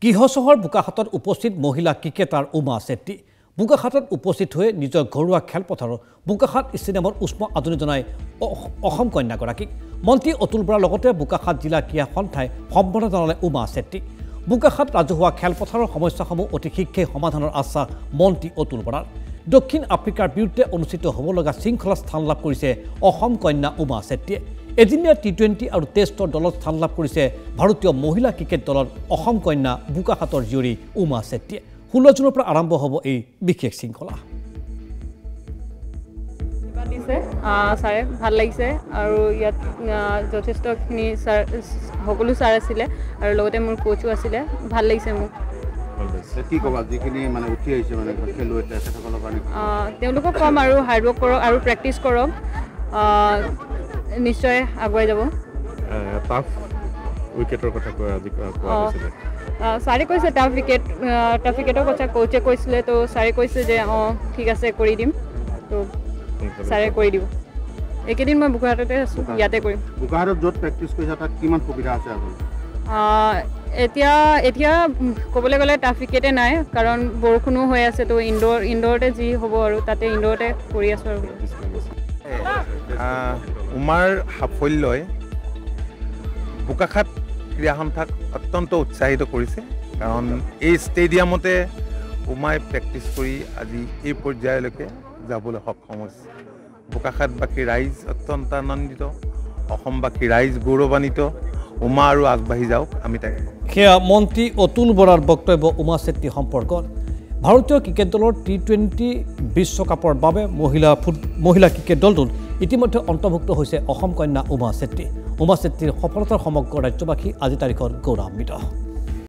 গৃহচহৰ বোকাখাটত উপস্থিত মহিলা ক্ৰিকেটাৰ উমা চেত্ৰী বোকাখাটত উপস্থিত হৈ নিজৰ ঘৰুৱা খেলপথাৰৰ বোকাখাট ষ্টেডিয়ামত উষ্ম আদৰণি জনাই অসম কন্যাগৰাকীক মন্ত্ৰী অতুল বৰাৰ লগতে বোকাখাট জিলা ক্ৰীড়া সন্থাই সম্বৰ্ধনা জনালে উমা চেত্ৰীক বোকাখাট ৰাজহুৱা খেলপথাৰৰ সমস্যাসমূহ অতি শীঘ্ৰে সমাধানৰ আশ্বাস মন্ত্ৰী অতুল বৰাৰ দক্ষিণ আফ্ৰিকাৰ বিৰুদ্ধে অনুষ্ঠিত হ'ব লগা শৃংখলাত স্থান লাভ কৰিছে অসম কন্যা উমা চেত্ৰীয়ে এদিনীয়া টি20 আৰু টেষ্টৰ দলত স্থান লাভ কৰিছে ভাৰতীয় মহিলা ক্ৰিকেট দলৰ অসম কন্যা বোকাখাটৰ জীয়ৰী উমা চেত্ৰীয়ে 16 জুনৰ পৰা আৰম্ভ হ'ব এই বিশেষ শৃংখলা ছাৰে ভাল লাগিছে আৰু ইয়াত যথেষ্টখিনি সকলো ছাৰ আছিলে আৰু লগতে মোৰ কোচো আছিলে ভাল লাগিছে মোক কি ক'বা যিখিনি মানে উঠি আহিছে মানে খেলুৱৈ তেখেতসকলৰ কাৰণে তেওঁলোকক কম আৰু হাৰ্ড ৱৰ্ক কৰক আৰু প্ৰেক্টিছ কৰক নিশ্চয় আগুৱাই যাব টাফ উইকেটৰ কথা কোৱা হৈছিলে ছাৰে কৈছে টাফ উইকেটৰ কথা কোচে কৈছিলে তো ছাৰে কৈছে যে ঠিক আছে কৰি দিম তো ছাৰে কৰি দিব এইকেইদিন মই বোকাখাটতে আছোঁ ইয়াতে কৰিম বোকাখাটত য'ত প্ৰেক্টিছ কৰিছা তাত কিমান সুবিধা আছে এতিয়া ক'বলৈ গ'লে টাফ উইকেটে নাই কাৰণ বৰষুণো হৈ আছে তো ইনডোৰতে যি হ'ব আৰু তাতে ইনডোৰতে কৰি আছোঁ আৰু উমাৰ সাফল্যই বোকাখাট ক্ৰীড়া সন্থাক অত্যন্ত উৎসাহিত কৰিছে কাৰণ এই ষ্টেডিয়ামতে উমাই প্ৰেক্টিছ কৰি আজি এই পৰ্যায়লৈকে যাবলৈ সক্ষম হৈছে বোকাখাটবাসী ৰাইজ অত্যন্ত আনন্দিত অসমবাসী ৰাইজ গৌৰৱান্বিত উমা আৰু আগবাঢ়ি যাওক আমি তাকে সেয়া মন্ত্ৰী অতুল বৰাৰ বক্তব্য উমা চেত্ৰী সম্পৰ্কত ভাৰতীয় ক্ৰিকেট দলৰ টি20 বিশ্বকাপৰ বাবে মহিলা ক্ৰিকেট দলটোত ইতিমধ্যে অন্তৰ্ভুক্ত হৈছে অসম কন্যা উমা চেত্ৰী উমা চেত্ৰীৰ সফলতাৰ সমগ্ৰ ৰাজ্যবাসী আজি তাৰিখত গৌৰৱান্বিত